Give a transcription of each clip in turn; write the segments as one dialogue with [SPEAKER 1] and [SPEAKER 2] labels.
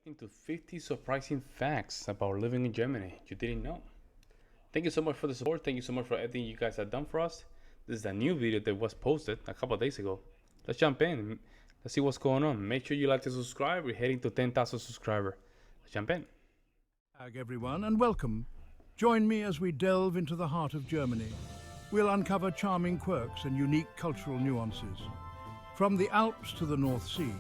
[SPEAKER 1] Into 50 surprising facts about living in Germany you didn't know. Thank you so much for the support. Thank you so much for everything you guys have done for us. This is a new video that was posted a couple of days ago. Let's jump in. Let's see what's going on. Make sure you like to subscribe. We're heading to 10,000 subscribers. Let's jump in.
[SPEAKER 2] Hello everyone and welcome. Join me as we delve into the heart of Germany. We'll uncover charming quirks and unique cultural nuances. From the Alps to the North Sea,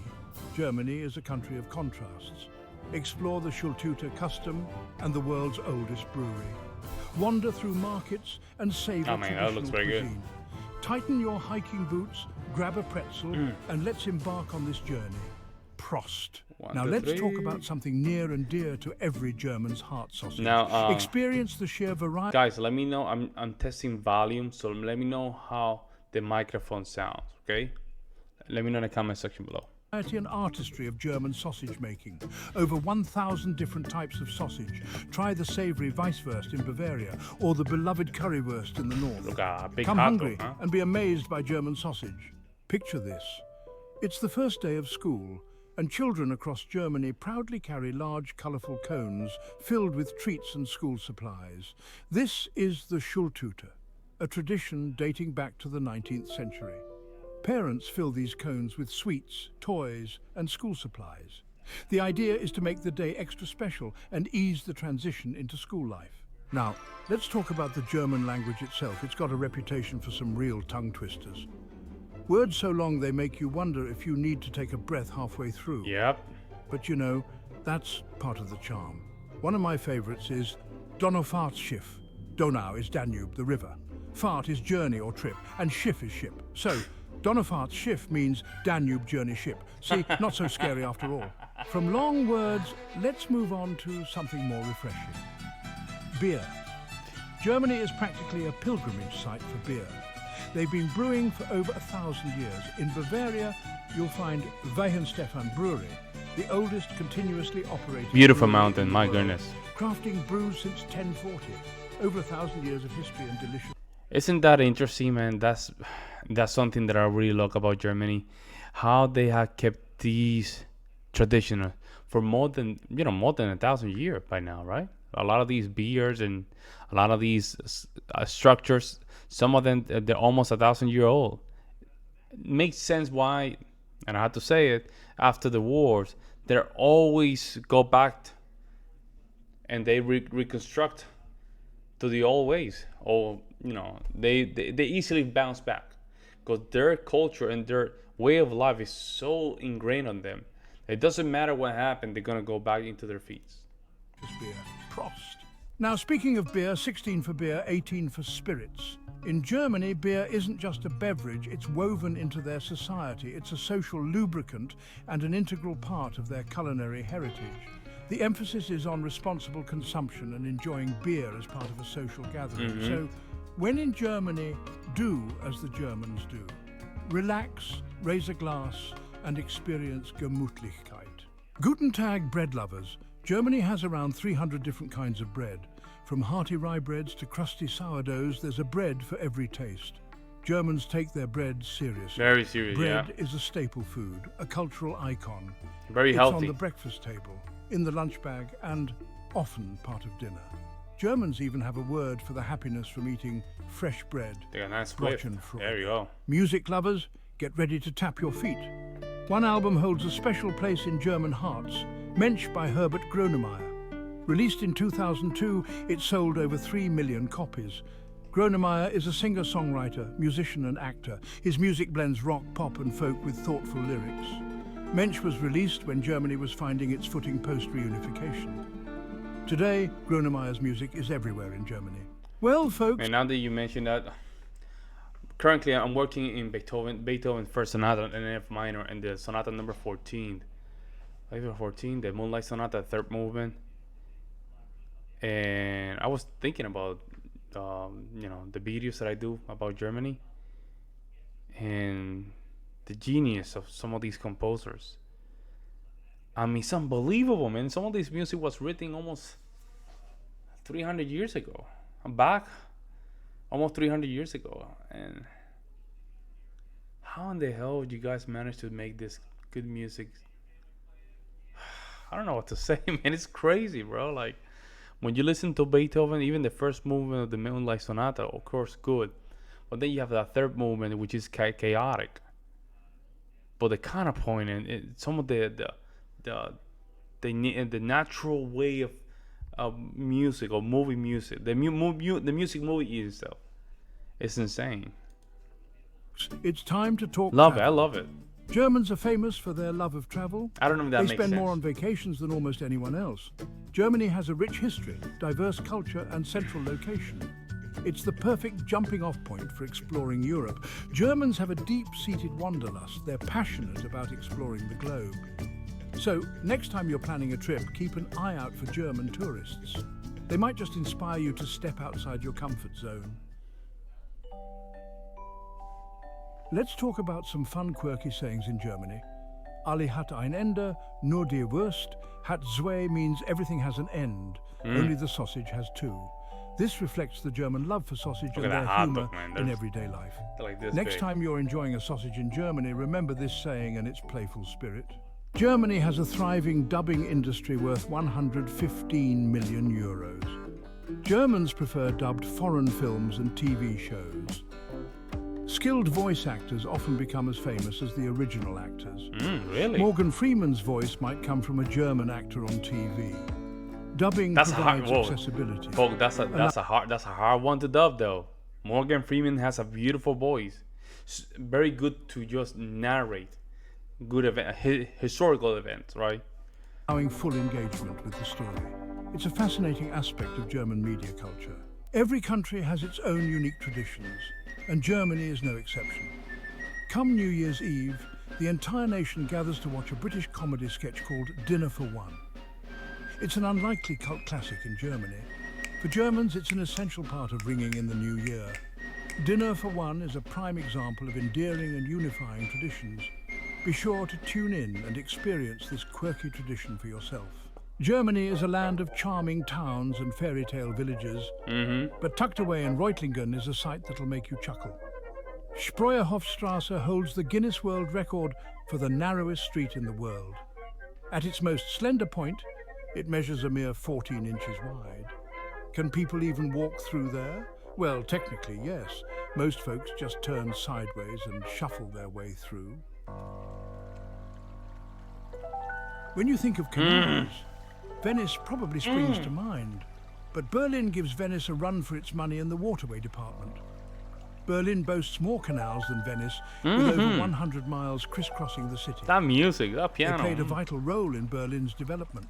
[SPEAKER 2] Germany is a country of contrasts. Explore the Schultüte custom and the world's oldest brewery. Wander through markets and savor traditional cuisine. Tighten your hiking boots, grab a pretzel, and let's embark on this journey. Prost. Now let's talk about something near and dear to every German's heart sausage.
[SPEAKER 1] Now,
[SPEAKER 2] experience the sheer variety.
[SPEAKER 1] Guys, let me know. I'm testing volume, so let me know how the microphone sounds. Okay, let me know in the comment section below.
[SPEAKER 2] And artistry of German sausage making. Over 1,000 different types of sausage. Try the savory Weisswurst in Bavaria or the beloved currywurst in the north.
[SPEAKER 1] Look, big
[SPEAKER 2] Come hungry
[SPEAKER 1] huh?
[SPEAKER 2] and be amazed by German sausage. Picture this. It's the first day of school and children across Germany proudly carry large colourful cones filled with treats and school supplies. This is the Schultüte, a tradition dating back to the 19th century. Parents fill these cones with sweets, toys, and school supplies. The idea is to make the day extra special and ease the transition into school life. Now, let's talk about the German language itself. It's got a reputation for some real tongue twisters. Words so long they make you wonder if you need to take a breath halfway through.
[SPEAKER 1] Yep.
[SPEAKER 2] But you know, that's part of the charm. One of my favorites is Donaufahrtsschiff. Donau is Danube, the river. Fahrt is journey or trip, and Schiff is ship. So, Donaufahrtsschiff means Danube journey ship. See, not so scary after all. From long words, let's move on to something more refreshing. Beer. Germany is practically a pilgrimage site for beer. They've been brewing for over 1,000 years. In Bavaria, you'll find Weihenstephan Brewery, the oldest continuously operating
[SPEAKER 1] Beautiful
[SPEAKER 2] brewery
[SPEAKER 1] mountain,
[SPEAKER 2] in the
[SPEAKER 1] my
[SPEAKER 2] world,
[SPEAKER 1] goodness.
[SPEAKER 2] crafting brews since 1040. Over 1,000 years of history and delicious.
[SPEAKER 1] Isn't that interesting, man? That's something that I really like about Germany, how they have kept these traditional for more than 1,000 years by now, right? A lot of these beers and a lot of these structures, some of them they're almost 1,000 years old. It makes sense why, and I have to say it, after the wars, they always go back and they reconstruct to the old ways. Or they easily bounce back because their culture and their way of life is so ingrained on them. It doesn't matter what happened, they're gonna go back into their feet.
[SPEAKER 2] Beer. Prost. Now, speaking of beer, 16 for beer, 18 for spirits. In Germany, beer isn't just a beverage, it's woven into their society. It's a social lubricant and an integral part of their culinary heritage. The emphasis is on responsible consumption and enjoying beer as part of a social gathering. So, when in Germany, do as the Germans do. Relax, raise a glass, and experience Gemütlichkeit. Guten Tag, bread lovers. Germany has around 300 different kinds of bread. From hearty rye breads to crusty sourdoughs, there's a bread for every taste. Germans take their bread seriously.
[SPEAKER 1] Very serious,
[SPEAKER 2] Bread is a staple food, a cultural icon.
[SPEAKER 1] Very
[SPEAKER 2] It's
[SPEAKER 1] healthy.
[SPEAKER 2] on the breakfast table, in the lunch bag, and often part of dinner. Germans even have a word for the happiness from eating fresh bread.
[SPEAKER 1] They got a nice flip.
[SPEAKER 2] Brochenfreude.
[SPEAKER 1] There you go.
[SPEAKER 2] Music lovers, get ready to tap your feet. One album holds a special place in German hearts, Mensch by Herbert Grönemeyer. Released in 2002, it sold over 3 million copies. Grönemeyer is a singer-songwriter, musician and actor. His music blends rock, pop and folk with thoughtful lyrics. Mensch was released when Germany was finding its footing post-reunification. Today, Grönemeyer's music is everywhere in Germany. Well, folks...
[SPEAKER 1] And now that you mentioned that, currently I'm working in Beethoven First Sonata in F minor and the Sonata number 14. The Moonlight Sonata, third movement. And I was thinking about, the videos that I do about Germany and the genius of some of these composers. I mean, it's unbelievable, man. Some of this music was written almost 300 years ago. I'm back almost 300 years ago. And how in the hell did you guys manage to make this good music? I don't know what to say, man. It's crazy, bro. Like when you listen to Beethoven, even the first movement of the Moonlight Sonata, of course, good. But then you have that third movement, which is chaotic. But the counterpoint and some of the the natural way of music or movie music, the music movie itself, it's insane.
[SPEAKER 2] It's time to talk
[SPEAKER 1] Love it. I
[SPEAKER 2] travel.
[SPEAKER 1] love it.
[SPEAKER 2] Germans are famous for their love of travel.
[SPEAKER 1] I don't know if that
[SPEAKER 2] They
[SPEAKER 1] makes
[SPEAKER 2] spend
[SPEAKER 1] sense.
[SPEAKER 2] more on vacations than almost anyone else. Germany has a rich history, diverse culture, and central location. It's the perfect jumping-off point for exploring Europe. Germans have a deep-seated wanderlust. They're passionate about exploring the globe. So, next time you're planning a trip, keep an eye out for German tourists. They might just inspire you to step outside your comfort zone. Let's talk about some fun, quirky sayings in Germany. Alles hat ein Ende, nur die Wurst. Hat zwei means everything has an end, only the sausage has two. This reflects the German love for sausage
[SPEAKER 1] Look
[SPEAKER 2] and
[SPEAKER 1] at that
[SPEAKER 2] their
[SPEAKER 1] hot
[SPEAKER 2] humour
[SPEAKER 1] dog, man.
[SPEAKER 2] in
[SPEAKER 1] There's-
[SPEAKER 2] everyday life.
[SPEAKER 1] They're like this
[SPEAKER 2] Next
[SPEAKER 1] big.
[SPEAKER 2] time you're enjoying a sausage in Germany, remember this saying and its playful spirit. Germany has a thriving dubbing industry worth 115 million euros. Germans prefer dubbed foreign films and TV shows. Skilled voice actors often become as famous as the original actors.
[SPEAKER 1] Really?
[SPEAKER 2] Morgan Freeman's voice might come from a German actor on TV. Dubbing
[SPEAKER 1] That's a hard.
[SPEAKER 2] provides
[SPEAKER 1] Whoa,
[SPEAKER 2] accessibility.
[SPEAKER 1] folks, that's a hard one to dub though. Morgan Freeman has a beautiful voice, very good to just narrate good historical events, right?
[SPEAKER 2] Allowing full engagement with the story. It's a fascinating aspect of German media culture. Every country has its own unique traditions, and Germany is no exception. Come New Year's Eve, the entire nation gathers to watch a British comedy sketch called Dinner for One. It's an unlikely cult classic in Germany. For Germans, it's an essential part of ringing in the new year. Dinner for One is a prime example of endearing and unifying traditions. Be sure to tune in and experience this quirky tradition for yourself. Germany is a land of charming towns and fairy tale villages, but tucked away in Reutlingen is a sight that'll make you chuckle. Spreuerhofstrasse holds the Guinness World Record for the narrowest street in the world. At its most slender point, it measures a mere 14 inches wide. Can people even walk through there? Well, technically, yes. Most folks just turn sideways and shuffle their way through. When you think of canals, Venice probably springs to mind. But Berlin gives Venice a run for its money in the waterway department. Berlin boasts more canals than Venice, with over 100 miles crisscrossing the city.
[SPEAKER 1] That music, that
[SPEAKER 2] They
[SPEAKER 1] piano,
[SPEAKER 2] played a vital role in Berlin's development.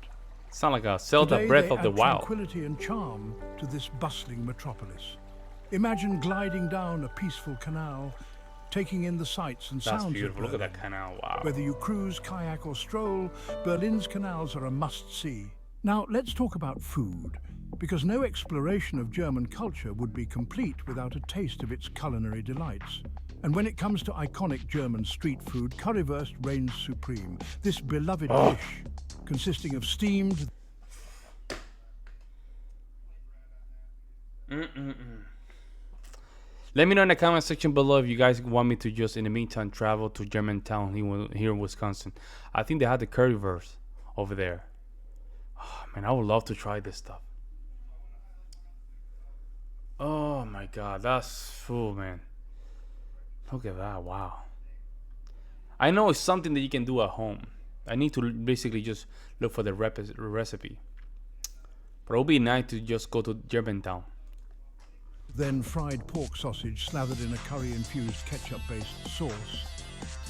[SPEAKER 1] sound like a Zelda
[SPEAKER 2] Today,
[SPEAKER 1] Breath
[SPEAKER 2] they
[SPEAKER 1] of the
[SPEAKER 2] add
[SPEAKER 1] Wild.
[SPEAKER 2] tranquility and charm to this bustling metropolis. Imagine gliding down a peaceful canal, taking in the sights and
[SPEAKER 1] That's
[SPEAKER 2] sounds
[SPEAKER 1] beautiful.
[SPEAKER 2] of
[SPEAKER 1] Look
[SPEAKER 2] Berlin.
[SPEAKER 1] at that canal. Wow.
[SPEAKER 2] Whether you cruise, kayak or stroll, Berlin's canals are a must-see. Now, let's talk about food, because no exploration of German culture would be complete without a taste of its culinary delights. And when it comes to iconic German street food, currywurst reigns supreme. This beloved dish, consisting of steamed...
[SPEAKER 1] Let me know in the comment section below if you guys want me to just, in the meantime, travel to Germantown here in Wisconsin. I think they had the currywurst over there. Oh, man, I would love to try this stuff. Oh my God, that's full, man. Look at that, wow. I know it's something that you can do at home. I need to basically just look for the recipe. But it would be nice to just go to Germantown.
[SPEAKER 2] Then fried pork sausage slathered in a curry-infused ketchup-based sauce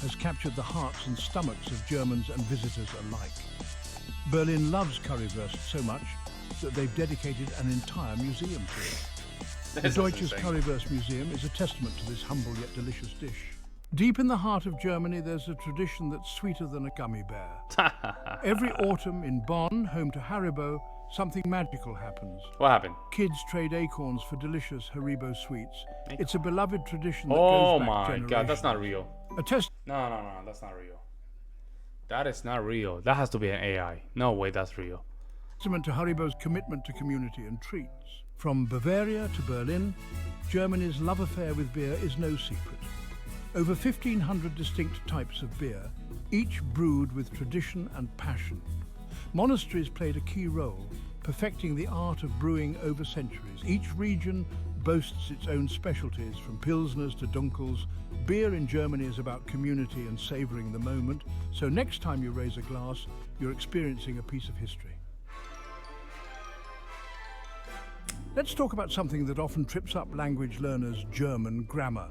[SPEAKER 2] has captured the hearts and stomachs of Germans and visitors alike. Berlin loves currywurst so much that they've dedicated an entire museum to it. The Deutsches Currywurst Museum is a testament to this humble yet delicious dish. Deep in the heart of Germany, there's a tradition that's sweeter than a gummy bear. Every autumn in Bonn, home to Haribo, something magical happens.
[SPEAKER 1] What happened?
[SPEAKER 2] Kids trade acorns for delicious Haribo sweets. It's a beloved tradition that
[SPEAKER 1] Oh
[SPEAKER 2] goes back
[SPEAKER 1] my
[SPEAKER 2] generations.
[SPEAKER 1] God, that's not real.
[SPEAKER 2] A
[SPEAKER 1] No, that's not real. That is not real. That has to be an AI. No way, that's real.
[SPEAKER 2] testament to Haribo's commitment to community and treats. From Bavaria to Berlin, Germany's love affair with beer is no secret. Over 1,500 distinct types of beer, each brewed with tradition and passion. Monasteries played a key role, perfecting the art of brewing over centuries. Each region boasts its own specialties, from pilsners to dunkels. Beer in Germany is about community and savouring the moment, so next time you raise a glass, you're experiencing a piece of history. Let's talk about something that often trips up language learners: German grammar.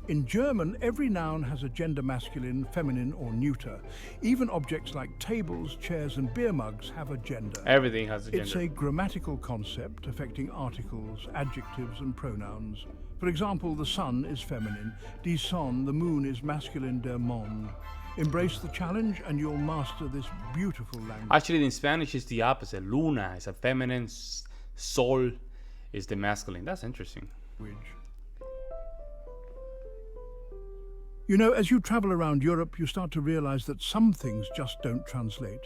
[SPEAKER 2] In German, every noun has a gender: masculine, feminine, or neuter. Even objects like tables, chairs, and beer mugs have a gender.
[SPEAKER 1] Everything has a gender.
[SPEAKER 2] It's a grammatical concept affecting articles, adjectives, and pronouns. For example, the sun is feminine, die Sonne, the moon is masculine, der Mond. Embrace the challenge and you'll master this beautiful language.
[SPEAKER 1] Actually, in Spanish, it's the opposite. Luna is a feminine, sol is the masculine. That's interesting.
[SPEAKER 2] You know, as you travel around Europe, you start to realize that some things just don't translate.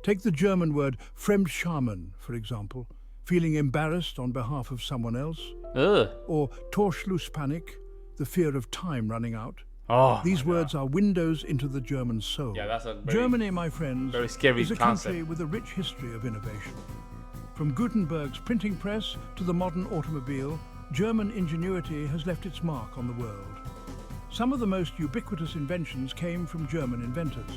[SPEAKER 2] Take the German word Fremdschämen, for example, feeling embarrassed on behalf of someone else.
[SPEAKER 1] Ugh.
[SPEAKER 2] Or Torschlusspanik, the fear of time running out.
[SPEAKER 1] Oh,
[SPEAKER 2] These words are windows into the German soul.
[SPEAKER 1] Yeah, that's a very,
[SPEAKER 2] Germany, my friends,
[SPEAKER 1] very scary
[SPEAKER 2] is a
[SPEAKER 1] concept.
[SPEAKER 2] country with a rich history of innovation. From Gutenberg's printing press to the modern automobile, German ingenuity has left its mark on the world. Some of the most ubiquitous inventions came from German inventors.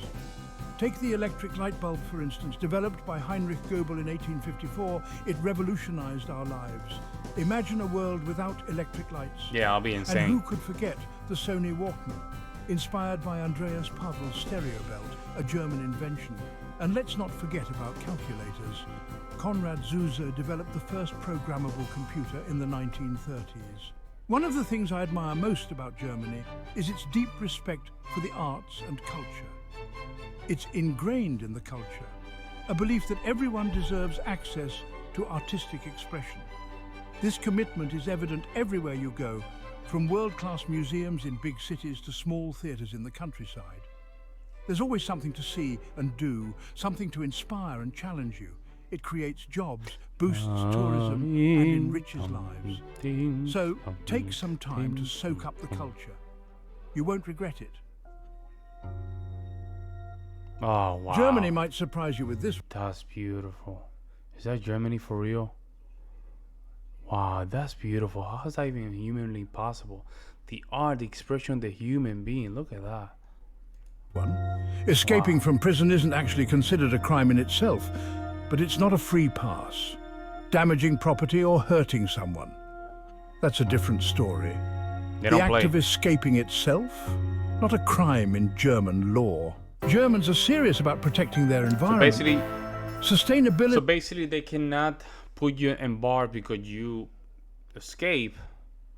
[SPEAKER 2] Take the electric light bulb, for instance, developed by Heinrich Goebel in 1854. It revolutionized our lives. Imagine a world without electric lights.
[SPEAKER 1] Yeah, I'll be insane.
[SPEAKER 2] And who could forget the Sony Walkman, inspired by Andreas Pavl's stereo belt, a German invention. And let's not forget about calculators. Konrad Zuse developed the first programmable computer in the 1930s. One of the things I admire most about Germany is its deep respect for the arts and culture. It's ingrained in the culture, a belief that everyone deserves access to artistic expression. This commitment is evident everywhere you go, from world-class museums in big cities to small theatres in the countryside. There's always something to see and do, something to inspire and challenge you. It creates jobs, boosts tourism, and enriches lives. So take some time to soak up the culture. You won't regret it.
[SPEAKER 1] Oh, wow.
[SPEAKER 2] Germany might surprise you with this.
[SPEAKER 1] That's beautiful. Is that Germany for real? Wow, that's beautiful. How is that even humanly possible? The art, the expression of the human being. Look at that.
[SPEAKER 2] Escaping from prison isn't actually considered a crime in itself, but it's not a free pass. Damaging property or hurting someone, that's a different story. The act of escaping itself, not a crime in German law. Germans are serious about protecting their environment.
[SPEAKER 1] So basically they cannot put you in bar because you escape.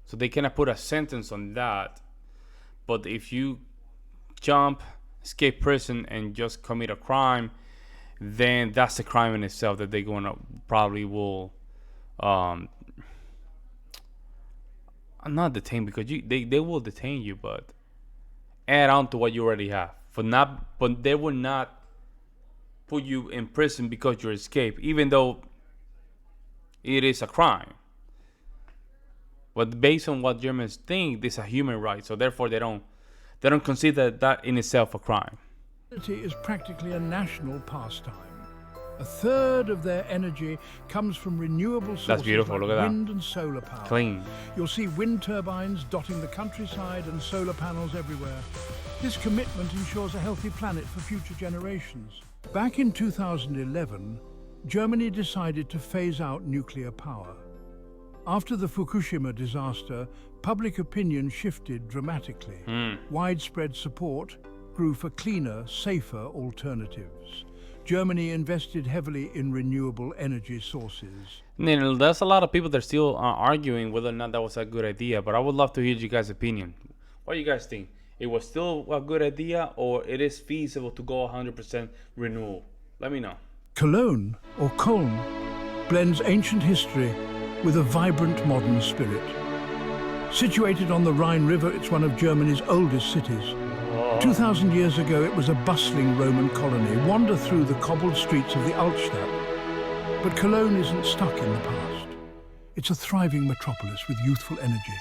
[SPEAKER 1] So they cannot put a sentence on that. But if you jump, escape prison, and just commit a crime, then that's a crime in itself that they're gonna probably will not detain, because they will detain you, but add on to what you already have. But they will not put you in prison because you escape, even though it is a crime. But based on what Germans think, this is a human right, so therefore they don't consider that in itself a crime.
[SPEAKER 2] Is practically a national pastime. A third of their energy comes from renewable sources.
[SPEAKER 1] That's beautiful.
[SPEAKER 2] Like
[SPEAKER 1] look at
[SPEAKER 2] wind
[SPEAKER 1] that.
[SPEAKER 2] And solar power.
[SPEAKER 1] Clean.
[SPEAKER 2] You'll see wind turbines dotting the countryside and solar panels everywhere. This commitment ensures a healthy planet for future generations. Back in 2011, Germany decided to phase out nuclear power. After the Fukushima disaster, public opinion shifted dramatically. Widespread support grew for cleaner, safer alternatives. Germany invested heavily in renewable energy sources.
[SPEAKER 1] There's a lot of people that are still arguing whether or not that was a good idea, but I would love to hear you guys' opinion. What do you guys think? It was still a good idea, or it is feasible to go 100% renewable? Let me know.
[SPEAKER 2] Cologne, or Köln, blends ancient history with a vibrant modern spirit. Situated on the Rhine River, it's one of Germany's oldest cities. 2,000 years ago, it was a bustling Roman colony. Wander through the cobbled streets of the Altstadt. But Cologne isn't stuck in the past. It's a thriving metropolis with youthful energy.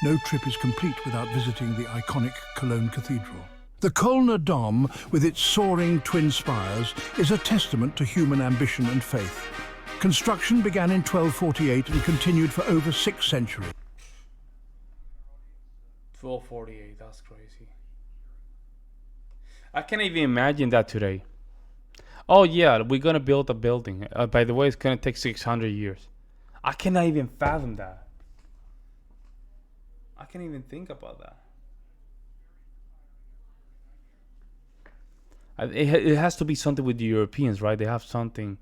[SPEAKER 2] No trip is complete without visiting the iconic Cologne Cathedral. The Kölner Dom, with its soaring twin spires, is a testament to human ambition and faith. Construction began in 1248 and continued for over 6 centuries.
[SPEAKER 1] 1248, that's crazy. I can't even imagine that today. Oh yeah, we're gonna build a building. By the way, it's gonna take 600 years. I cannot even fathom that. I can't even think about that. It has to be something with the Europeans, right? They have something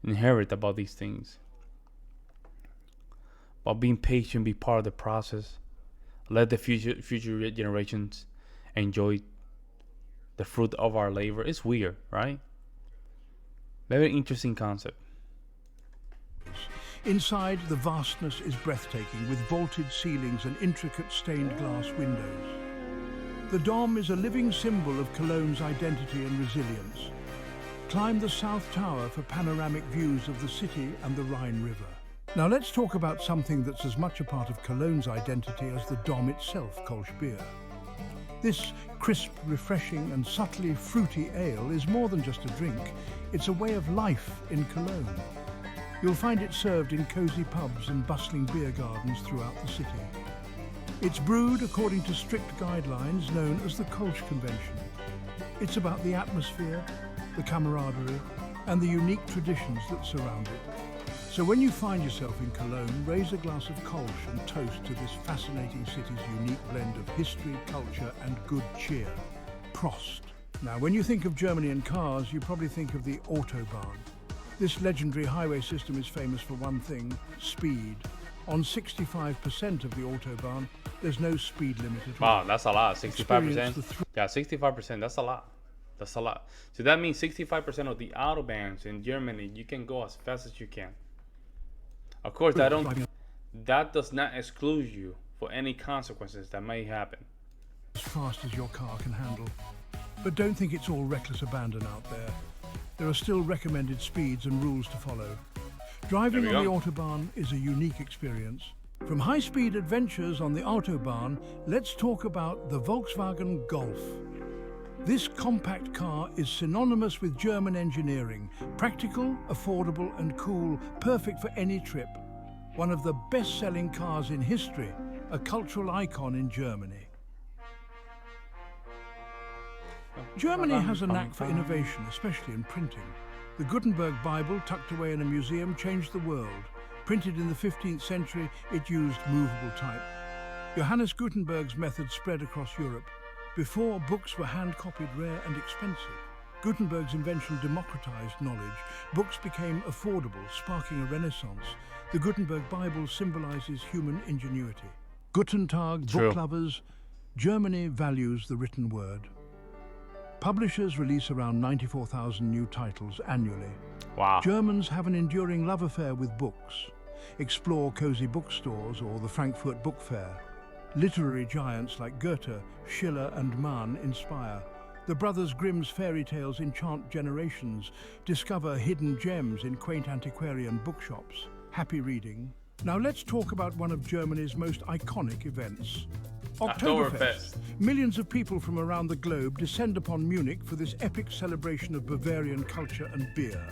[SPEAKER 1] inherent about these things. About being patient, be part of the process. Let the future generations enjoy the fruit of our labor. It's weird, right? Very interesting concept.
[SPEAKER 2] Inside, the vastness is breathtaking, with vaulted ceilings and intricate stained glass windows. The Dom is a living symbol of Cologne's identity and resilience. Climb the South Tower for panoramic views of the city and the Rhine River. Now let's talk about something that's as much a part of Cologne's identity as the Dom itself, Kolsch beer. This crisp, refreshing and subtly fruity ale is more than just a drink. It's a way of life in Cologne. You'll find it served in cosy pubs and bustling beer gardens throughout the city. It's brewed according to strict guidelines known as the Kolsch Convention. It's about the atmosphere, the camaraderie, and the unique traditions that surround it. So when you find yourself in Cologne, raise a glass of Kolsch and toast to this fascinating city's unique blend of history, culture, and good cheer. Prost. Now, when you think of Germany and cars, you probably think of the Autobahn. This legendary highway system is famous for one thing: speed. On 65% of the Autobahn, there's no speed limit at all.
[SPEAKER 1] Wow, that's a lot. 65%. Yeah, 65%. That's a lot. That's a lot. So that means 65% of the autobahns in Germany, you can go as fast as you can. Of course, that does not exclude you for any consequences that may happen.
[SPEAKER 2] As fast as your car can handle. But don't think it's all reckless abandon out there. There are still recommended speeds and rules to follow. Driving on the Autobahn is a unique experience. From high-speed adventures on the Autobahn, let's talk about the Volkswagen Golf. This compact car is synonymous with German engineering. Practical, affordable and cool, perfect for any trip. One of the best-selling cars in history, a cultural icon in Germany. Germany has a knack for innovation, especially in printing. The Gutenberg Bible, tucked away in a museum, changed the world. Printed in the 15th century, it used movable type. Johannes Gutenberg's method spread across Europe. Before, books were hand-copied, rare and expensive. Gutenberg's invention democratized knowledge. Books became affordable, sparking a renaissance. The Gutenberg Bible symbolizes human ingenuity. Guten Tag, book lovers. Germany values the written word. Publishers release around 94,000 new titles annually.
[SPEAKER 1] Wow.
[SPEAKER 2] Germans have an enduring love affair with books. Explore cozy bookstores or the Frankfurt Book Fair. Literary giants like Goethe, Schiller and Mann inspire. The Brothers Grimm's fairy tales enchant generations. Discover hidden gems in quaint antiquarian bookshops. Happy reading. Now let's talk about one of Germany's most iconic events. Oktoberfest. Millions of people from around the globe descend upon Munich for this epic celebration of Bavarian culture and beer.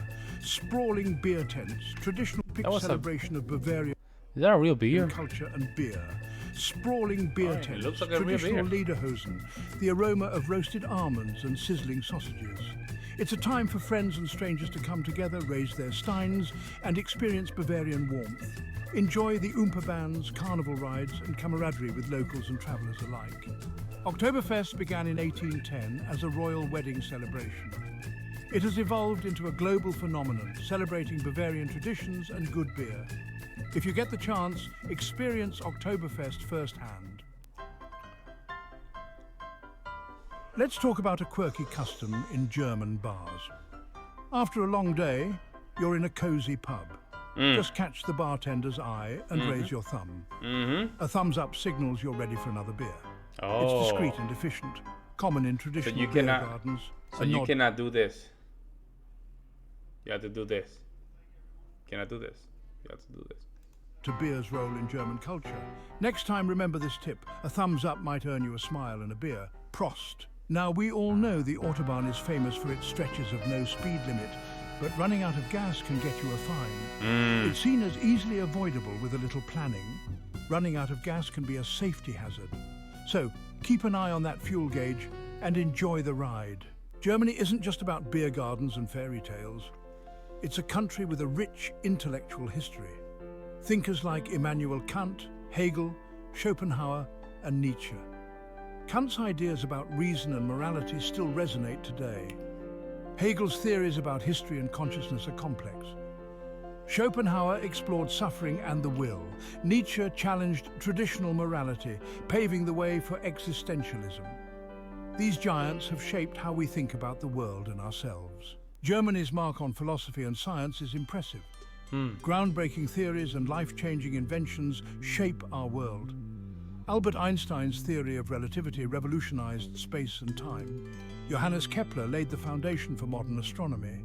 [SPEAKER 2] Sprawling beer tents, traditional celebration of Bavarian
[SPEAKER 1] Is that a real beer?
[SPEAKER 2] culture and beer. Sprawling beer tents,
[SPEAKER 1] looks like a real
[SPEAKER 2] traditional
[SPEAKER 1] beer.
[SPEAKER 2] lederhosen, the aroma of roasted almonds and sizzling sausages. It's a time for friends and strangers to come together, raise their steins, and experience Bavarian warmth. Enjoy the Oompa bands, carnival rides, and camaraderie with locals and travellers alike. Oktoberfest began in 1810 as a royal wedding celebration. It has evolved into a global phenomenon, celebrating Bavarian traditions and good beer. If you get the chance, experience Oktoberfest firsthand. Let's talk about a quirky custom in German bars. After a long day, you're in a cozy pub. Just catch the bartender's eye and raise your thumb. A thumbs up signals you're ready for another beer.
[SPEAKER 1] Oh.
[SPEAKER 2] It's discreet and efficient, common in traditional
[SPEAKER 1] you
[SPEAKER 2] beer
[SPEAKER 1] cannot-
[SPEAKER 2] gardens.
[SPEAKER 1] So you cannot do this. You have to do this. You cannot do this. You have to do this.
[SPEAKER 2] To beer's role in German culture. Next time, remember this tip. A thumbs up might earn you a smile and a beer. Prost. Now, we all know the Autobahn is famous for its stretches of no speed limit, but running out of gas can get you a fine. It's seen as easily avoidable with a little planning. Running out of gas can be a safety hazard. So, keep an eye on that fuel gauge and enjoy the ride. Germany isn't just about beer gardens and fairy tales. It's a country with a rich intellectual history. Thinkers like Immanuel Kant, Hegel, Schopenhauer, and Nietzsche. Kant's ideas about reason and morality still resonate today. Hegel's theories about history and consciousness are complex. Schopenhauer explored suffering and the will. Nietzsche challenged traditional morality, paving the way for existentialism. These giants have shaped how we think about the world and ourselves. Germany's mark on philosophy and science is impressive. Groundbreaking theories and life-changing inventions shape our world. Albert Einstein's theory of relativity revolutionized space and time. Johannes Kepler laid the foundation for modern astronomy.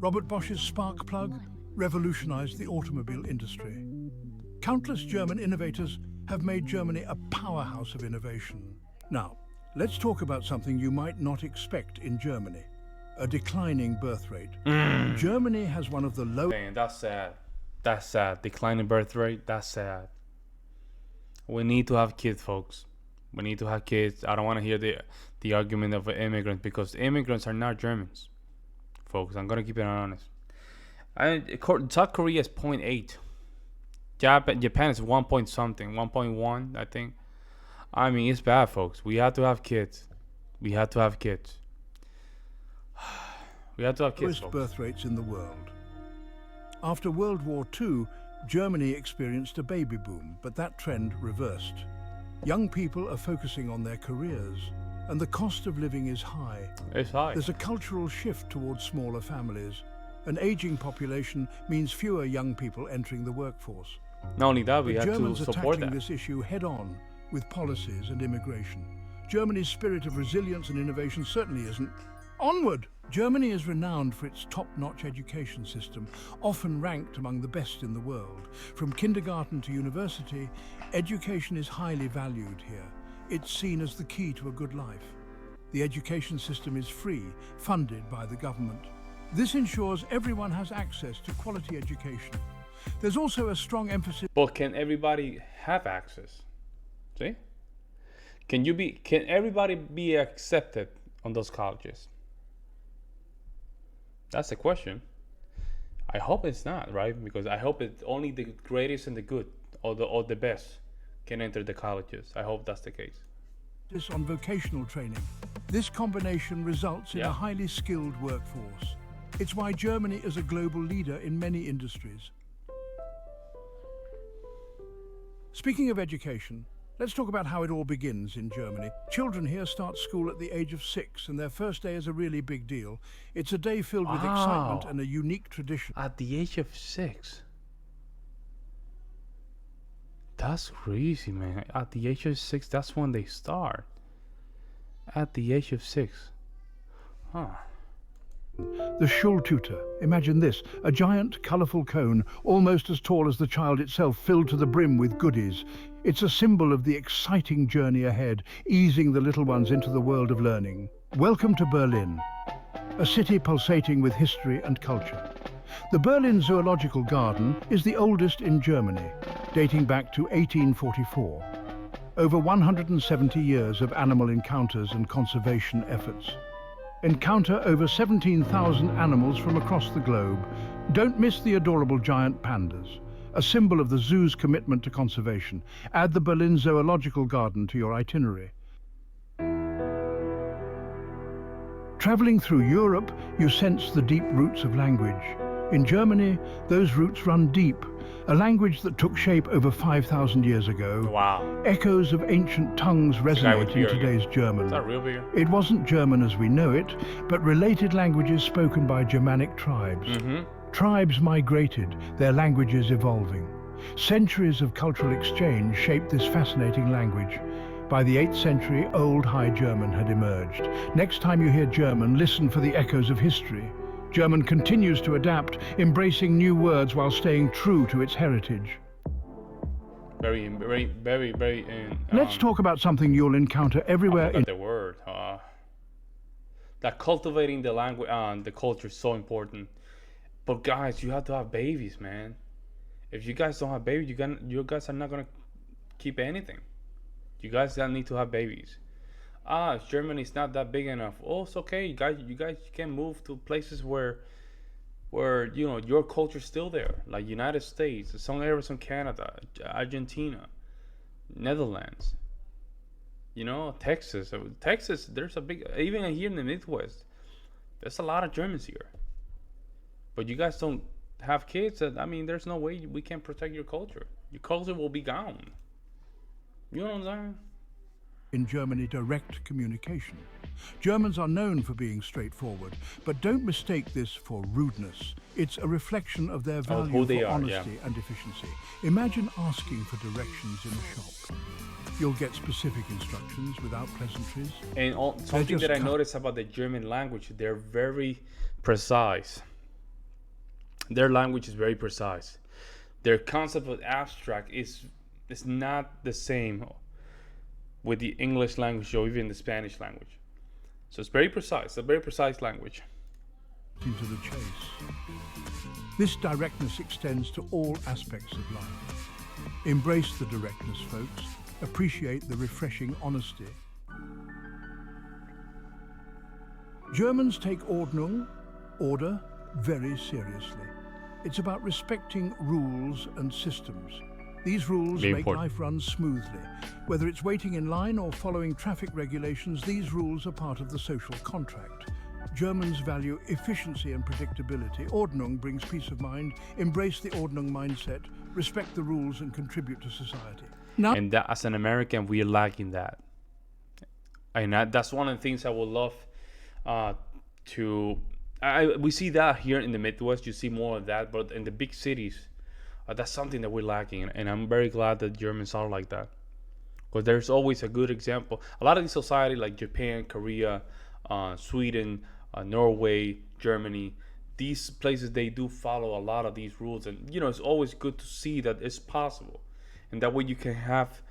[SPEAKER 2] Robert Bosch's spark plug revolutionized the automobile industry. Countless German innovators have made Germany a powerhouse of innovation. Now, let's talk about something you might not expect in Germany: a declining birth rate. Germany has one of the lowest...
[SPEAKER 1] Man, that's sad. That's sad. Declining birth rate, that's sad. We need to have kids, folks. We need to have kids. I don't want to hear the argument of immigrants, because immigrants are not Germans, folks. I'm gonna keep it honest. South Korea is 0.8. Japan is 1 point something, 1.1, I think. I mean, it's bad, folks. We have to have kids. We have to have kids. We have to have kids, folks.
[SPEAKER 2] Birth rates in the world. After World War II, Germany experienced a baby boom, but that trend reversed. Young people are focusing on their careers, and the cost of living is high.
[SPEAKER 1] It's high.
[SPEAKER 2] There's a cultural shift towards smaller families. An aging population means fewer young people entering the workforce.
[SPEAKER 1] Not only that, we have to
[SPEAKER 2] Germans
[SPEAKER 1] support
[SPEAKER 2] attacking
[SPEAKER 1] that.
[SPEAKER 2] this issue head-on with policies and immigration. Germany's spirit of resilience and innovation certainly isn't. Onward! Germany is renowned for its top-notch education system, often ranked among the best in the world. From kindergarten to university, education is highly valued here. It's seen as the key to a good life. The education system is free, funded by the government. This ensures everyone has access to quality education. There's also a strong emphasis...
[SPEAKER 1] But can everybody have access? See? Can everybody be accepted on those colleges? That's the question. I hope it's not, right? Because I hope it's only the greatest and the good, or the best, can enter the colleges. I hope that's the case.
[SPEAKER 2] On vocational training. This combination results in a highly skilled workforce. It's why Germany is a global leader in many industries. Speaking of education, let's talk about how it all begins in Germany. Children here start school at the age of 6, and their first day is a really big deal. It's a day filled with excitement and a unique tradition.
[SPEAKER 1] At the age of 6? That's crazy, man. At the age of 6, that's when they start. At the age of 6. Huh.
[SPEAKER 2] The Schultüte. Imagine this, a giant, colourful cone, almost as tall as the child itself, filled to the brim with goodies. It's a symbol of the exciting journey ahead, easing the little ones into the world of learning. Welcome to Berlin, a city pulsating with history and culture. The Berlin Zoological Garden is the oldest in Germany, dating back to 1844. Over 170 years of animal encounters and conservation efforts. Encounter over 17,000 animals from across the globe. Don't miss the adorable giant pandas, a symbol of the zoo's commitment to conservation. Add the Berlin Zoological Garden to your itinerary. Traveling through Europe, you sense the deep roots of language. In Germany, those roots run deep, a language that took shape over 5,000 years ago.
[SPEAKER 1] Wow.
[SPEAKER 2] Echoes of ancient tongues resonate in today's German.
[SPEAKER 1] Is that real beer?
[SPEAKER 2] It wasn't German as we know it, but related languages spoken by Germanic tribes. Tribes migrated, their languages evolving. Centuries of cultural exchange shaped this fascinating language. By the 8th century, Old High German had emerged. Next time you hear German, listen for the echoes of history. German continues to adapt, embracing new words while staying true to its heritage.
[SPEAKER 1] Very.
[SPEAKER 2] Let's talk about something you'll encounter everywhere in...
[SPEAKER 1] The word. that cultivating the language and the culture is so important. But guys, you have to have babies, man. If you guys don't have babies, you guys are not gonna keep anything. You guys don't need to have babies. Germany's not that big enough. Oh, it's okay. You guys can move to places where your culture's still there, like United States, some areas in Canada, Argentina, Netherlands. Texas. Texas, there's a big, even here in the Midwest, there's a lot of Germans here. But you guys don't have kids. I mean, there's no way we can protect your culture. Your culture will be gone. You know what I'm saying?
[SPEAKER 2] In Germany, direct communication. Germans are known for being straightforward, but don't mistake this for rudeness. It's a reflection of their value
[SPEAKER 1] who they
[SPEAKER 2] for
[SPEAKER 1] are,
[SPEAKER 2] honesty and efficiency. Imagine asking for directions in a shop. You'll get specific instructions without pleasantries.
[SPEAKER 1] And something that I noticed about the German language, they're very precise. Their language is very precise. Their concept of abstract is not the same with the English language or even the Spanish language. So it's very precise, a very precise language.
[SPEAKER 2] Into the chase. This directness extends to all aspects of life. Embrace the directness, folks. Appreciate the refreshing honesty. Germans take Ordnung, order, very seriously. It's about respecting rules and systems. These rules make life run smoothly. Whether it's waiting in line or following traffic regulations, these rules are part of the social contract. Germans value efficiency and predictability. Ordnung brings peace of mind. Embrace the Ordnung mindset. Respect the rules and contribute to society. Now,
[SPEAKER 1] And that, as an American, we are lacking that. And that's one of the things I would love to. We see that here in the Midwest. You see more of that, but in the big cities, that's something that we're lacking. And I'm very glad that Germans are like that, because there's always a good example. A lot of these society like Japan, Korea, Sweden, Norway, Germany, these places, they do follow a lot of these rules. And it's always good to see that it's possible, and that way you can have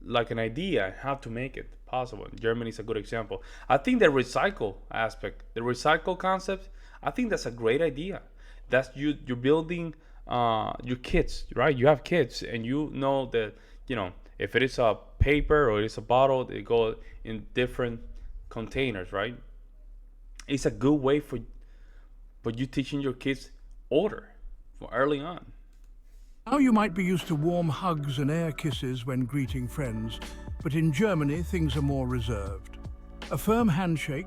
[SPEAKER 1] like an idea how to make it possible. Germany is a good example. I think the recycle aspect, the recycle concept, I think that's a great idea. That's you're building your kids, right? You have kids, and you know that if it is a paper or it's a bottle, they go in different containers, right? It's a good way for you teaching your kids order from early on.
[SPEAKER 2] Now you might be used to warm hugs and air kisses when greeting friends, but in Germany things are more reserved. A firm handshake,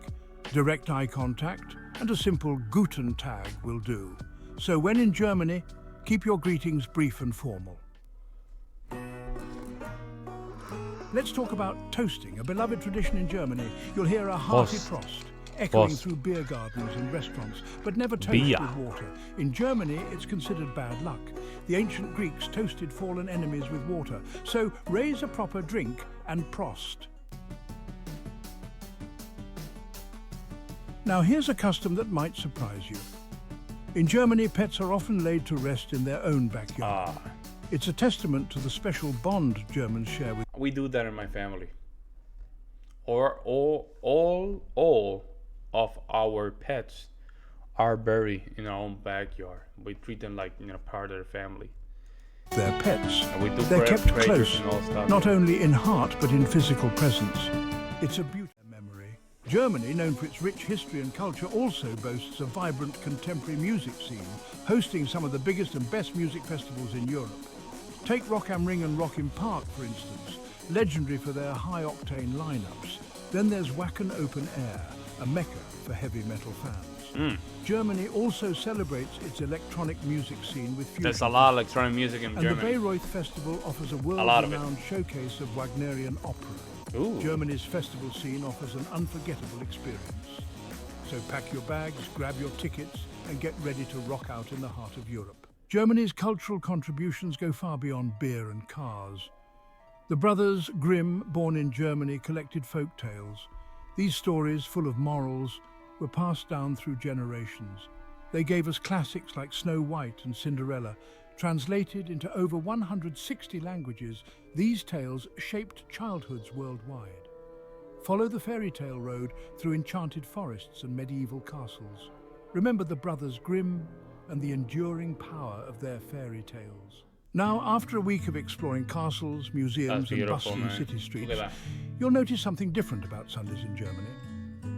[SPEAKER 2] direct eye contact, and a simple Guten Tag will do. So when in Germany, keep your greetings brief and formal. Let's talk about toasting, a beloved tradition in Germany. You'll hear a hearty Prost, echoing through beer gardens and restaurants, but never toast with water. In Germany, it's considered bad luck. The ancient Greeks toasted fallen enemies with water. So raise a proper drink and Prost. Now here's a custom that might surprise you. In Germany, pets are often laid to rest in their own backyard. It's a testament to the special bond Germans share with.
[SPEAKER 1] We do that in my family. Or all of our pets are buried in our own backyard. We treat them like part of their family.
[SPEAKER 2] Their pets.
[SPEAKER 1] And we do
[SPEAKER 2] They're kept close,
[SPEAKER 1] and all stuff.
[SPEAKER 2] not only in heart but in physical presence. It's a beautiful memory. Germany, known for its rich history and culture, also boasts a vibrant contemporary music scene, hosting some of the biggest and best music festivals in Europe. Take Rock am Ring and Rock im Park, for instance, legendary for their high-octane lineups. Then there's Wacken Open Air, a mecca for heavy metal fans. Germany also celebrates its electronic music scene with fusion.
[SPEAKER 1] There's a lot of electronic music in Germany.
[SPEAKER 2] And the Bayreuth Festival offers a world-renowned showcase of Wagnerian opera.
[SPEAKER 1] Ooh.
[SPEAKER 2] Germany's festival scene offers an unforgettable experience. So pack your bags, grab your tickets, and get ready to rock out in the heart of Europe. Germany's cultural contributions go far beyond beer and cars. The brothers Grimm, born in Germany, collected folk tales. These stories, full of morals, were passed down through generations. They gave us classics like Snow White and Cinderella. Translated into over 160 languages, these tales shaped childhoods worldwide. Follow the fairy tale road through enchanted forests and medieval castles. Remember the brothers Grimm and the enduring power of their fairy tales. Now, after a week of exploring castles, museums and
[SPEAKER 1] beautiful,
[SPEAKER 2] bustling
[SPEAKER 1] man.
[SPEAKER 2] city
[SPEAKER 1] Look at
[SPEAKER 2] streets,
[SPEAKER 1] that.
[SPEAKER 2] you'll notice something different about Sundays in Germany.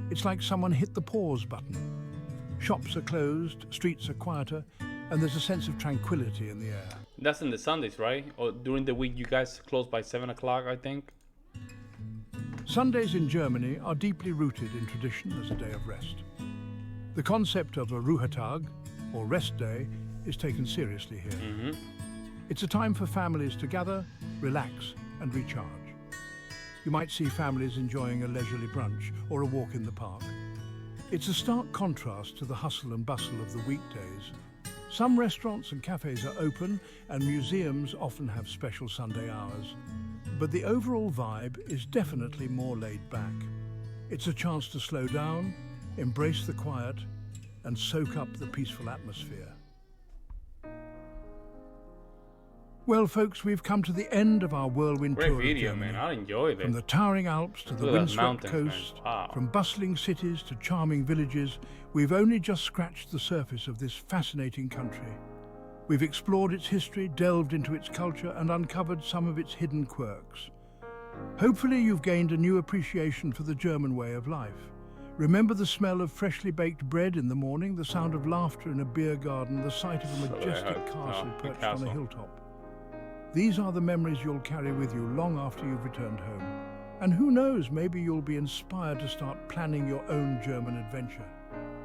[SPEAKER 2] It's like someone hit the pause button. Shops are closed, streets are quieter, and there's a sense of tranquility in the air.
[SPEAKER 1] That's in the Sundays, right? Or during the week, you guys close by 7 o'clock, I think.
[SPEAKER 2] Sundays in Germany are deeply rooted in tradition as a day of rest. The concept of a Ruhetag, or rest day, is taken seriously here. It's a time for families to gather, relax, and recharge. You might see families enjoying a leisurely brunch or a walk in the park. It's a stark contrast to the hustle and bustle of the weekdays. Some restaurants and cafes are open, and museums often have special Sunday hours. But the overall vibe is definitely more laid back. It's a chance to slow down, embrace the quiet, and soak up the peaceful atmosphere. Well, folks, we've come to the end of our whirlwind
[SPEAKER 1] Great
[SPEAKER 2] tour of
[SPEAKER 1] video,
[SPEAKER 2] Germany.
[SPEAKER 1] man. I enjoyed
[SPEAKER 2] From
[SPEAKER 1] it.
[SPEAKER 2] the towering Alps to the
[SPEAKER 1] Look at that
[SPEAKER 2] windswept
[SPEAKER 1] mountains, man.
[SPEAKER 2] coast,
[SPEAKER 1] Wow.
[SPEAKER 2] from bustling cities to charming villages, we've only just scratched the surface of this fascinating country. We've explored its history, delved into its culture, and uncovered some of its hidden quirks. Hopefully you've gained a new appreciation for the German way of life. Remember the smell of freshly baked bread in the morning, the sound of laughter in a beer garden, the sight of a majestic castle
[SPEAKER 1] the
[SPEAKER 2] perched on
[SPEAKER 1] castle.
[SPEAKER 2] a hilltop. These are the memories you'll carry with you long after you've returned home. And who knows, maybe you'll be inspired to start planning your own German adventure.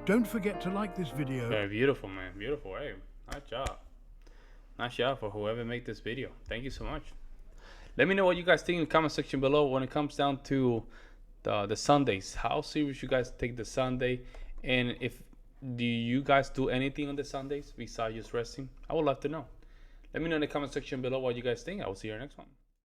[SPEAKER 2] Don't forget to like this video.
[SPEAKER 1] Very beautiful, man. Beautiful. Hey, nice job. Nice job for whoever made this video. Thank you so much. Let me know what you guys think in the comment section below when it comes down to the Sundays. How serious you guys take the Sunday, and if do you guys do anything on the Sundays besides just resting? I would love to know. Let me know in the comment section below what you guys think. I will see you in the next one.